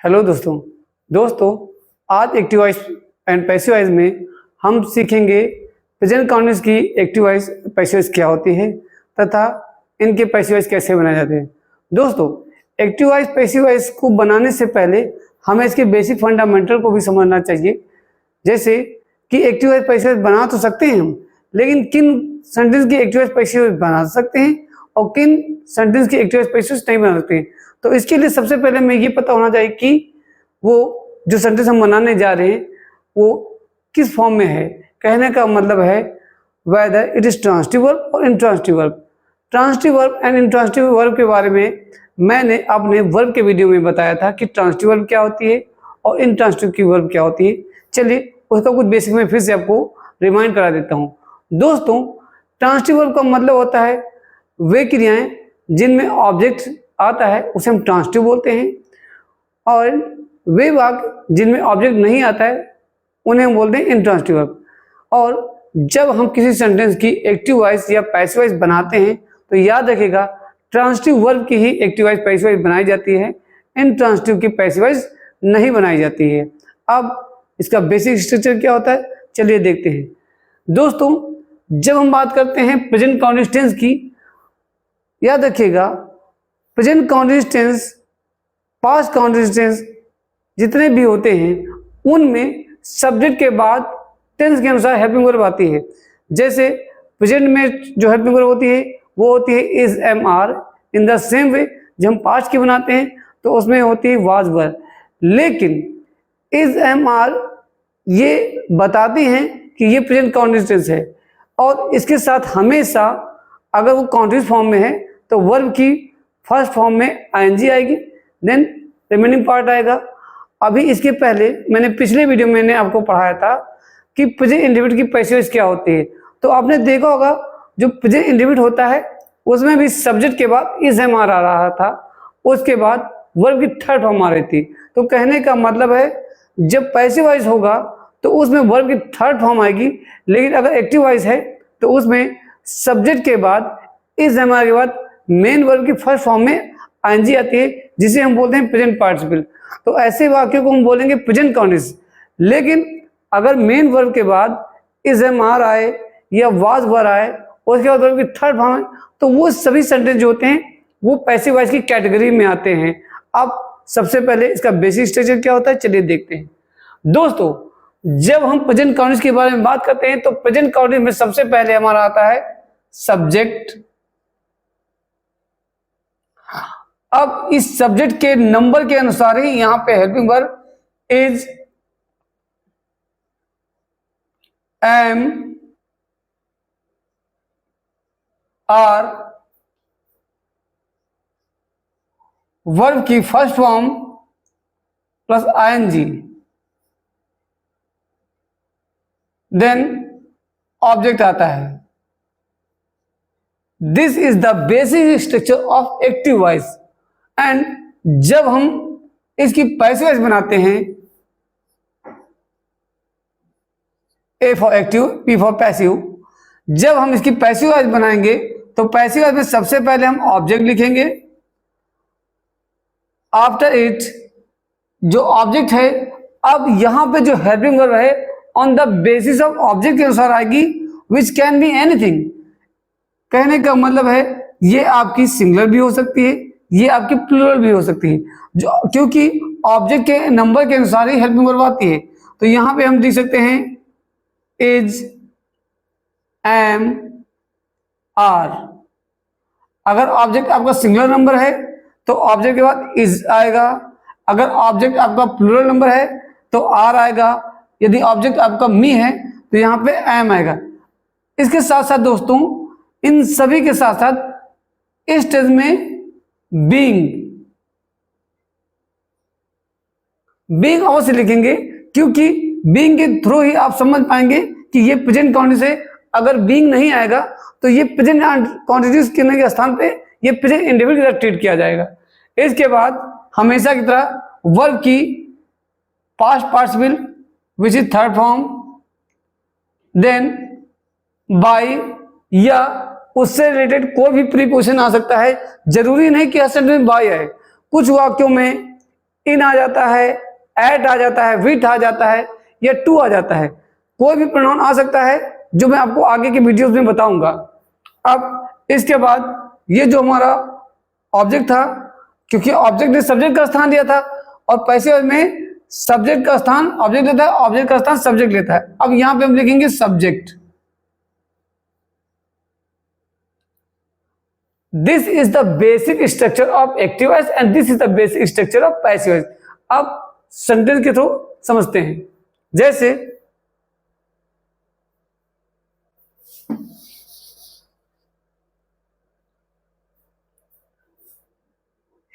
Hello दोस्तों आज active voice and passive voice में हम सीखेंगे प्रेजेंट कंटीन्यूअस की एक्टिव वॉइस पैसिव वॉइस क्या होती है तथा इनके पैसिव वॉइस कैसे बनाए जाते हैं। दोस्तों, एक्टिव वॉइस पैसिव वॉइस को बनाने से पहले हमें इसके बेसिक फंडामेंटल को भी समझना चाहिए। जैसे कि एक्टिव वॉइस पैसिव वॉइस बना तो सकते हैं हम, लेकिन किन सेंटेंस की एक्टिव वॉइस पैसिव वॉइस बना सकते हैं और किन सेंटेंस की एक्टिव वॉइस पैसिव वॉइस नहीं बना सकते हैं। तो इसके लिए सबसे पहले हमें ये पता होना चाहिए कि वो जो सेंटेंस हम बनाने जा रहे हैं वो किस फॉर्म में है। कहने का मतलब है whether it is transitive verb और intransitive verb. Transitive verb and intransitive verb के बारे में मैंने अपने वर्ब के वीडियो में बताया था कि ट्रांजिटिव वर्ब क्या होती है और इंट्रांजिटिव की वर्ब क्या होती है। चलिए उसका कुछ बेसिक में फिर से आपको रिमाइंड करा देता हूँ। दोस्तों, ट्रांजिटिव वर्ब का मतलब होता है वे क्रियाएं जिनमें ऑब्जेक्ट आता है उसे हम ट्रांजिटिव बोलते हैं, और वे वाक्य जिनमें ऑब्जेक्ट नहीं आता है उन्हें हम बोलते हैं इंट्रांजिटिव वर्ब। और जब हम किसी सेंटेंस की एक्टिव वॉइस या पैसिव वॉइस बनाते हैं तो याद रखिएगा ट्रांजिटिव वर्ब की ही एक्टिव वॉइस पैसिव वॉइस बनाई जाती है, इंट्रांजिटिव की पैसिव वॉइस नहीं बनाई जाती है। अब इसका बेसिक स्ट्रक्चर क्या होता है चलिए देखते हैं। दोस्तों, जब हम बात करते हैं प्रेजेंट कंटीन्यूअस टेंस की, याद रखिएगा present continuous tense, past continuous tense जितने भी होते हैं उनमें सब्जेक्ट के बाद टेंस के अनुसार हेल्पिंग वर्ब आती है। जैसे प्रेजेंट में जो हेल्पिंग वर्ब होती है वो होती है is, am, are. In the same way जब हम पास्ट की बनाते हैं तो उसमें होती है वाज, वर। लेकिन इज, एम, आर ये बताती हैं कि ये प्रेजेंट कंटीन्यूअस टेंस है, और इसके साथ हमेशा अगर वो कंटीन्यूअस फॉर्म में है तो वर्ब की फर्स्ट फॉर्म में आईएनजी आएगी, देन रिमेनिंग पार्ट आएगा। अभी इसके पहले मैंने पिछले वीडियो में मैंने आपको पढ़ाया था कि प्रेजेंट इंडेफिनिट की पैसिव वॉइस क्या होती है। तो आपने देखा होगा जो प्रेजेंट इंडेफिनिट होता है उसमें भी सब्जेक्ट के बाद इज, एम, आर आ रहा था, उसके बाद वर्ब की थर्ड फॉर्म आ रही थी। तो कहने का मतलब है जब पैसिव वॉइस होगा तो उसमें वर्ब की थर्ड फॉर्म आएगी, लेकिन अगर एक्टिव वॉइस है तो उसमें सब्जेक्ट के बाद इज, एम, आर के बाद मेन वर्ब की फर्स्ट फॉर्म में आईएनजी आती है, जिसे हम बोलते हैं प्रेजेंट पार्टिसिपल। तो ऐसे वाक्यों को हम बोलेंगे प्रेजेंट कंटीन्यूअस। लेकिन अगर मेन वर्ब के बाद इज, एम, आर आए या वाज, वर आए और उसके बाद वर्ब की थर्ड फॉर्म है तो वो सभी सेंटेंस जो होते हैं वो पैसिव वॉइस की कैटेगरी में आते हैं। अब सबसे पहले इसका बेसिक स्ट्रक्चर क्या होता है चलिए देखते हैं। दोस्तों, जब हम प्रेजेंट कंटीन्यूअस के बारे में बात करते हैं तो प्रेजेंट कंटीन्यूअस में सबसे पहले हमारा आता है सब्जेक्ट। अब इस सब्जेक्ट के नंबर के अनुसार ही यहां पे helping verb is, am, are, verb की first form plus ING, then object आता है। This is the basic structure of active voice. And जब हम इसकी पैसिव वॉइस बनाते हैं, A for active, P for passive, जब हम इसकी पैसिव वॉइस बनाएंगे तो पैसिव वॉइस में सबसे पहले हम ऑब्जेक्ट लिखेंगे। आफ्टर इट जो ऑब्जेक्ट है, अब यहां पे जो हेल्पिंग वर्ब है on the basis of object के अनुसार आएगी, विच कैन बी एनीथिंग। कहने का मतलब है ये आपकी सिंगुलर भी हो सकती है, ये आपकी प्लूरल भी हो सकती है, जो क्योंकि ऑब्जेक्ट के नंबर के अनुसार ही हेल्पिंग वर्ब आती है। तो यहां पे हम लिख सकते हैं इज, एम, आर। अगर ऑब्जेक्ट आपका सिंगुलर नंबर है तो ऑब्जेक्ट के बाद इज आएगा, अगर ऑब्जेक्ट आपका प्लूरल नंबर है तो आर आएगा, यदि ऑब्जेक्ट आपका मी है तो यहां पे एम आएगा। इसके साथ साथ दोस्तों, इन सभी के साथ साथ इस स्टेज में बीइंग अवश्य लिखेंगे, क्योंकि बीइंग के थ्रू ही आप समझ पाएंगे कि ये प्रेजेंट कंटीन्यूअस है। अगर बीइंग नहीं आएगा तो ये प्रेजेंट कंटीन्यूअस के स्थान पे ये प्रेजेंट इंडेफिनिट की तरह ट्रीट किया जाएगा। इसके बाद हमेशा की तरह वर्ब की past participle which is third form, then by या उससे रिलेटेड कोई भी प्रीपोजिशन आ सकता है। जरूरी नहीं कि हर सेंटेंस में बाय आए, कुछ वाक्यों में इन आ जाता है, एट आ जाता है, विथ आ जाता है या टू आ जाता है। कोई भी प्रोनाउन आ सकता है जो मैं आपको आगे के वीडियोस में बताऊंगा। अब इसके बाद ये जो हमारा ऑब्जेक्ट था, क्योंकि ऑब्जेक्ट ने सब्जेक्ट का स्थान लिया था और पैसिव में सब्जेक्ट का स्थान ऑब्जेक्ट लेता है, ऑब्जेक्ट का स्थान सब्जेक्ट लेता है। अब यहां पे हम लिखेंगे subject. This is the basic structure of active voice and this is the basic structure of passive voice. अब सेंटेंस के थ्रू समझते हैं। जैसे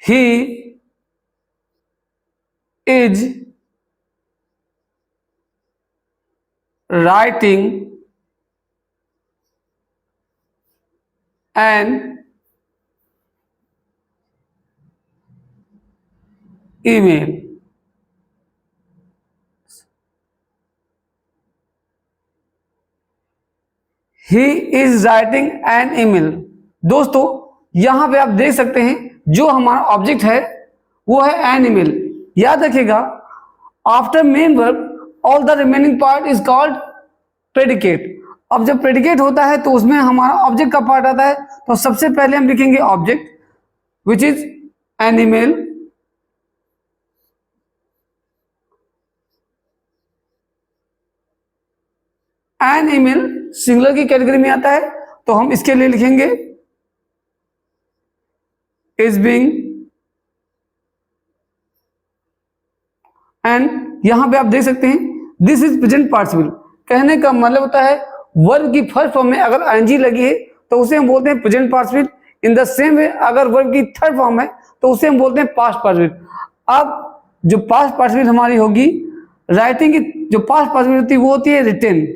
he is writing an email। He is writing an email। दोस्तों यहां पे आप देख सकते हैं जो हमारा ऑब्जेक्ट है वो है एन ईमेल। याद रखिएगा after main verb all the remaining part is called predicate. अब जब प्रेडिकेट होता है तो उसमें हमारा ऑब्जेक्ट का पार्ट आता है, तो सबसे पहले हम लिखेंगे object which is an email, an email singular की कैटेगरी में आता है तो हम इसके लिए लिखेंगे इज बीइंग। एंड यहां पे आप देख सकते हैं दिस इज प्रेजेंट पार्टिसिपल। कहने का मतलब होता है वर्ब की फर्स्ट फॉर्म में अगर आईएनजी लगी है तो उसे हम बोलते हैं present participle. In the same वे अगर वर्ब की थर्ड फॉर्म है तो उसे हम बोलते हैं पास्ट पार्टिसिपल। अब जो पास्ट पार्टिसिपल हमारी होगी, राइटिंग की जो पास्ट पार्टिसिपल होती है वो होती है रिटेन।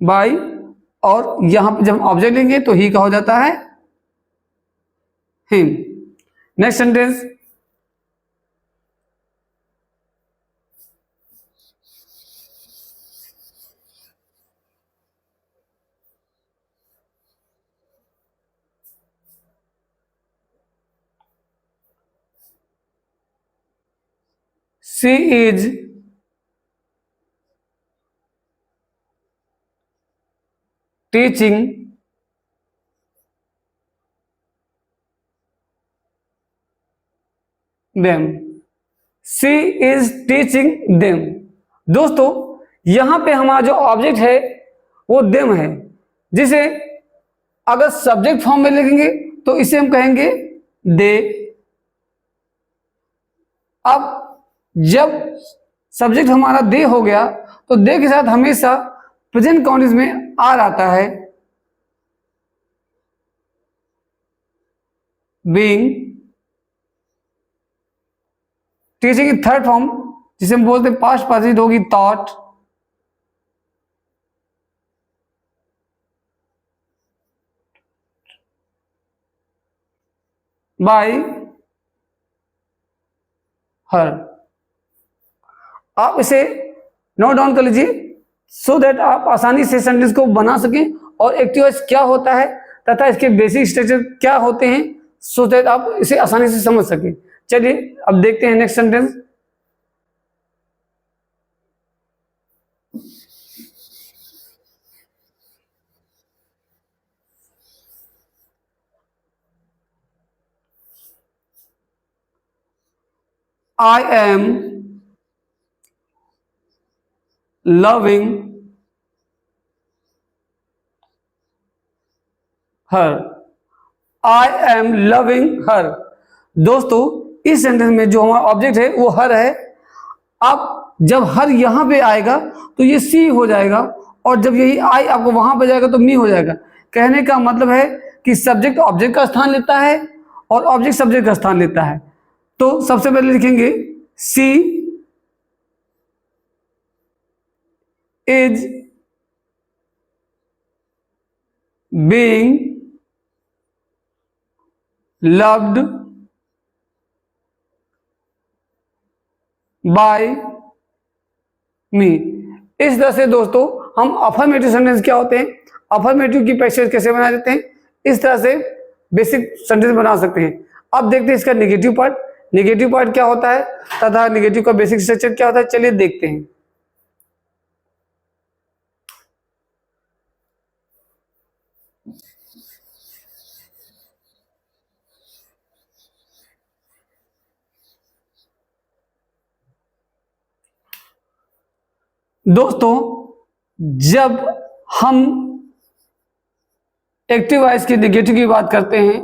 बाय, और यहां पे जब ऑब्जेक्ट लेंगे तो ही का हो जाता है him. Next sentence, she is teaching them। she is teaching them। दोस्तों यहां पे हमारा जो ऑब्जेक्ट है वो them है, जिसे अगर सब्जेक्ट फॉर्म में लिखेंगे तो इसे हम कहेंगे दे। अब जब सब्जेक्ट हमारा दे हो गया तो दे के साथ हमेशा प्रेजेंट कॉन्टिन्यूस में आर आता है, बीइंग। टीचिंग की थर्ड फॉर्म जिसे हम बोलते हैं पास्ट पार्टिसिपल होगी थॉट। बाय हर। आप इसे नोट डाउन कर लीजिए सो दैट आप आसानी से सेंटेंस को बना सकें और एक्टिव वॉइस क्या होता है तथा इसके बेसिक स्ट्रक्चर क्या होते हैं, सो दैट आप इसे आसानी से समझ सकें। चलिए अब देखते हैं next sentence. I am loving her। I am loving her। दोस्तों इस सेंटेंस में जो हमारा ऑब्जेक्ट है वो हर है। अब जब हर यहां पे आएगा तो ये सी हो जाएगा और जब यही आई आपको वहां पे जाएगा तो मी हो जाएगा। कहने का मतलब है कि सब्जेक्ट ऑब्जेक्ट का स्थान लेता है और ऑब्जेक्ट सब्जेक्ट का स्थान लेता है। तो सबसे पहले लिखेंगे सी इज बीइंग लव्ड बाय मी। इस तरह से दोस्तों हम अफर्मेटिव सेंटेंस क्या होते हैं, अफर्मेटिव की पैसेज कैसे बना देते हैं, इस तरह से बेसिक सेंटेंस बना सकते हैं। अब देखते हैं इसका नेगेटिव पार्ट। नेगेटिव पार्ट क्या होता है तथा नेगेटिव का बेसिक स्ट्रक्चर क्या होता है, चलिए देखते हैं। दोस्तों, जब हम एक्टिव वॉइस की नेगेटिव की बात करते हैं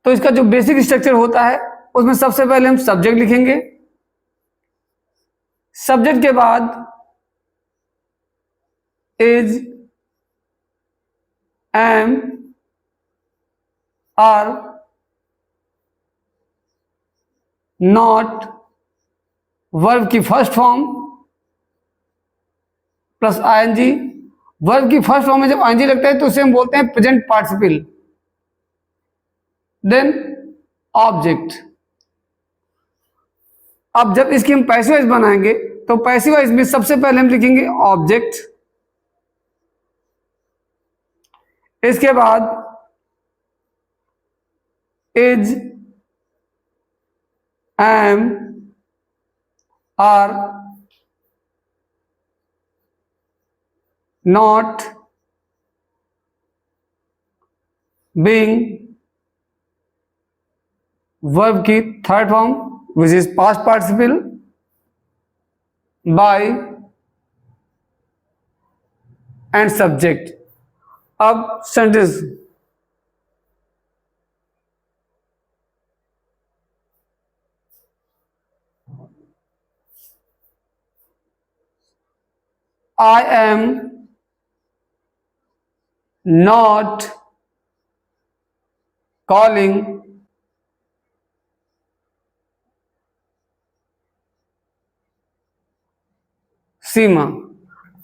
तो इसका जो बेसिक स्ट्रक्चर होता है उसमें सबसे पहले हम सब्जेक्ट लिखेंगे। सब्जेक्ट के बाद is, am, are, not, verb की first form plus ING. Verb की फर्स्ट फॉर्म में जब आईएनजी लगता है तो उसे हम बोलते हैं प्रेजेंट पार्टिसिपल। Then object. अब जब इसकी हम पैसिव वॉइस बनाएंगे तो पैसिव वॉइस में सबसे पहले हम लिखेंगे ऑब्जेक्ट, इसके बाद is, am, are, not, being, verb की third form which is past participle, by and subject. अब sentence. I am not calling Seema.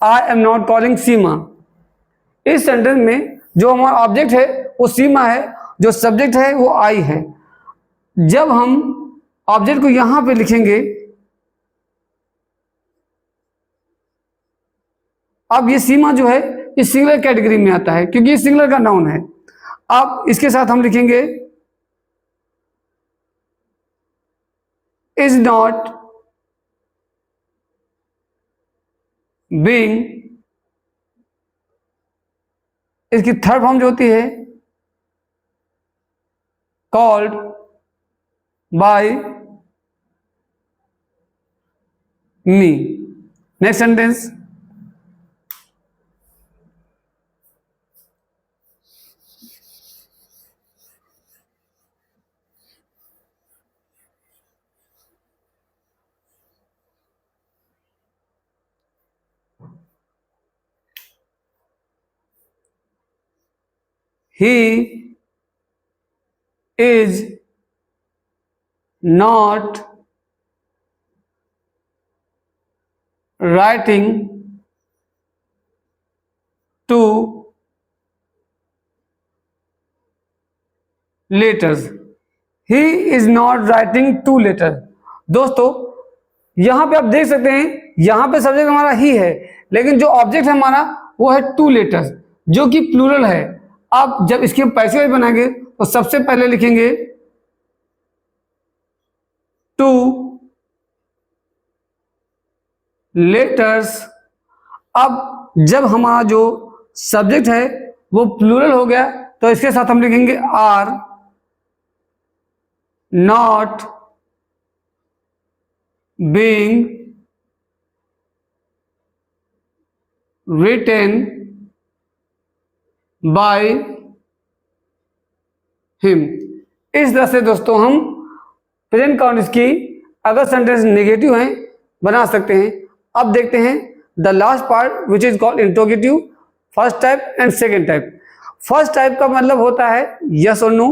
I am not calling Seema. इस सेंटेंस में जो हमारा ऑब्जेक्ट है वो सीमा है, जो सब्जेक्ट है वो आई है। जब हम ऑब्जेक्ट को यहां पे लिखेंगे, अब ये सीमा जो है ये सिंगुलर कैटेगरी में आता है क्योंकि ये सिंगुलर का नाउन है। अब इसके साथ हम लिखेंगे इज नॉट बीइंग, इसकी थर्ड फॉर्म जो होती है called by me. Next sentence. He is not writing two letters. He is not writing two letters. दोस्तों, यहां पे आप देख सकते हैं यहां पे सब्जेक्ट हमारा ही है, लेकिन जो ऑब्जेक्ट है हमारा वो है टू लेटर्स जो कि प्लूरल है। अब जब इसकी हम पैसिव वॉइस बनाएंगे तो सबसे पहले लिखेंगे टू लेटर्स। अब जब हमारा जो सब्जेक्ट है वो प्लूरल हो गया तो इसके साथ हम लिखेंगे are not being written by him। इस तरह से दोस्तों हम प्रेजेंट काउंटिस की अगर सेंटेंस नेगेटिव हैं बना सकते हैं। अब देखते हैं the last part which is called interrogative, first type and second type. First type का मतलब होता है यस और नो,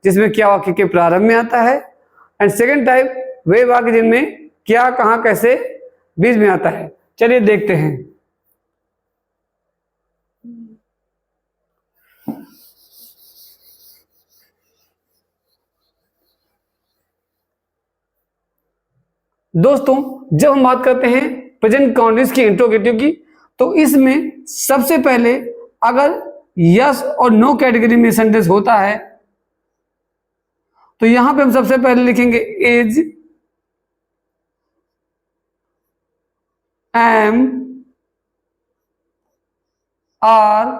जिसमें क्या वाक्य के प्रारंभ में आता है, एंड सेकेंड टाइप वे वाक्य जिनमें क्या कहां कैसे बीच में आता है। चलिए देखते हैं। दोस्तों, जब हम बात करते हैं प्रेजेंट काउंटिस की इंट्रोगेटिव की तो इसमें सबसे पहले अगर यस और नो कैटेगरी में सेंटेंस होता है, तो यहां पे हम सबसे पहले लिखेंगे is, am, are,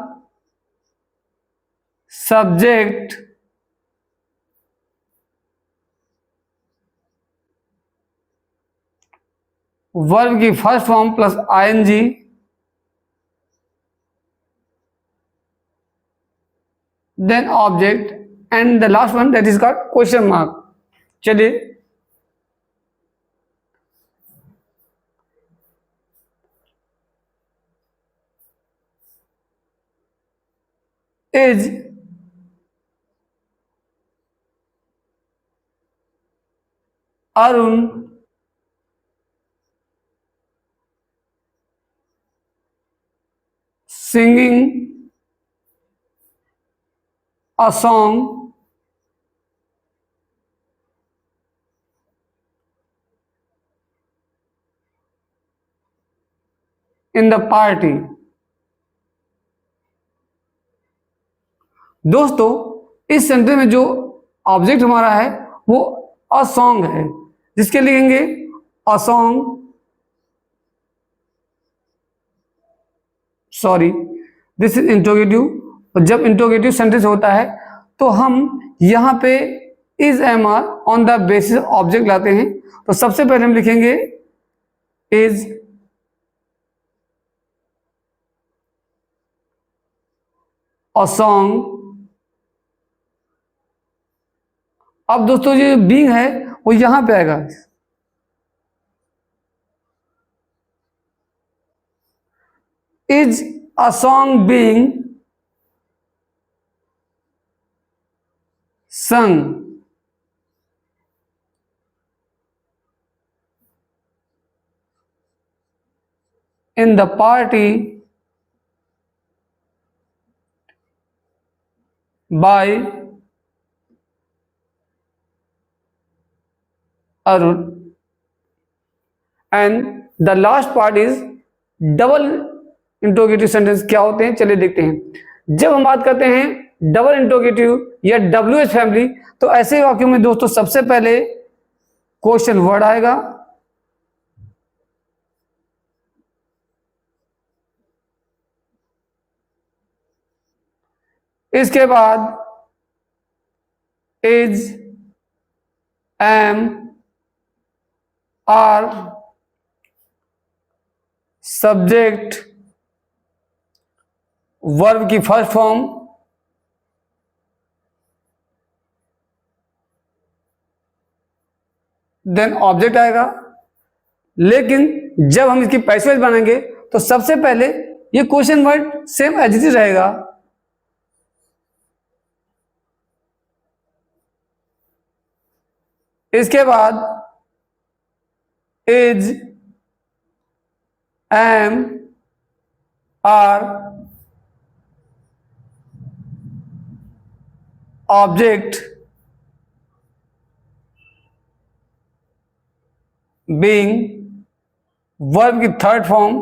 subject, verb की first form plus ING, then object, and the last one that is called question mark. चलिए is Arun singing a song in the party। दोस्तों इस सेंटेंस में जो ऑब्जेक्ट हमारा है वो अ सॉन्ग है, जिसके लिखेंगे a song, sorry this is interrogative. और जब इंट्रोगेटिव सेंटेंस होता है तो हम यहां पे is, am, are on the basis object लाते हैं। तो सबसे पहले हम लिखेंगे इज अ सॉन्ग। अब दोस्तों जो बीइंग है वो यहां पे आएगा, is a song being sung in the party by Arun, and the last part is double interrogative sentence क्या होते हैं चलिए देखते हैं। जब हम बात करते हैं डबल इंट्रोगेटिव या WH फैमिली, तो ऐसे वाक्यों में दोस्तों सबसे पहले क्वेश्चन वर्ड आएगा, इसके बाद is, am, are, subject, verb की फर्स्ट फॉर्म, देन ऑब्जेक्ट आएगा। लेकिन जब हम इसकी पैसेज बनाएंगे तो सबसे पहले ये question word same as it is रहेगा, इसके बाद is, am, are, object, being, verb की third form,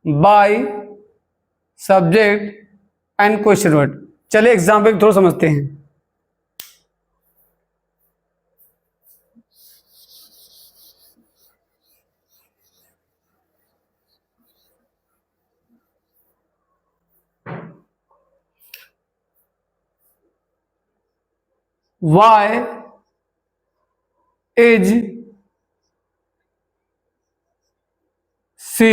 by, subject and question word. चलिए एग्जाम्पल थोड़ा समझते हैं। Why is she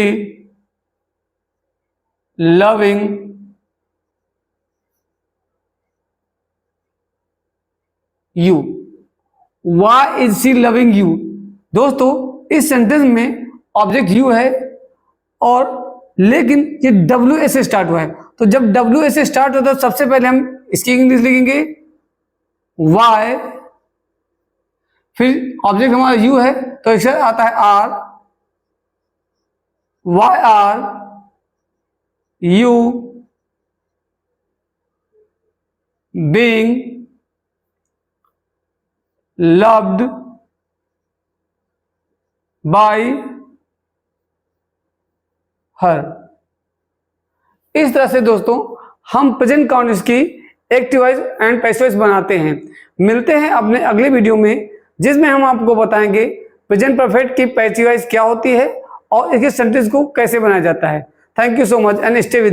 loving you? Why is she loving you? दोस्तों इस सेंटेंस में ऑब्जेक्ट यू है और लेकिन ये WH से स्टार्ट हुआ है, तो जब WH से स्टार्ट होता है सबसे पहले हम इसकी इंग्लिश लिखेंगे वाई, फिर ऑब्जेक्ट हमारा यू है तो इसे आता है are, why are you being loved by her. इस तरह से दोस्तों हम प्रेजेंट कंटिन्यूअस की active voice and passive voice बनाते हैं। मिलते हैं अपने अगले वीडियो में, जिसमें हम आपको बताएंगे प्रेजेंट परफेक्ट की पैसिव वॉइस क्या होती है और इसके सेंटेंस को कैसे बनाया जाता है। Thank you so much and stay with us.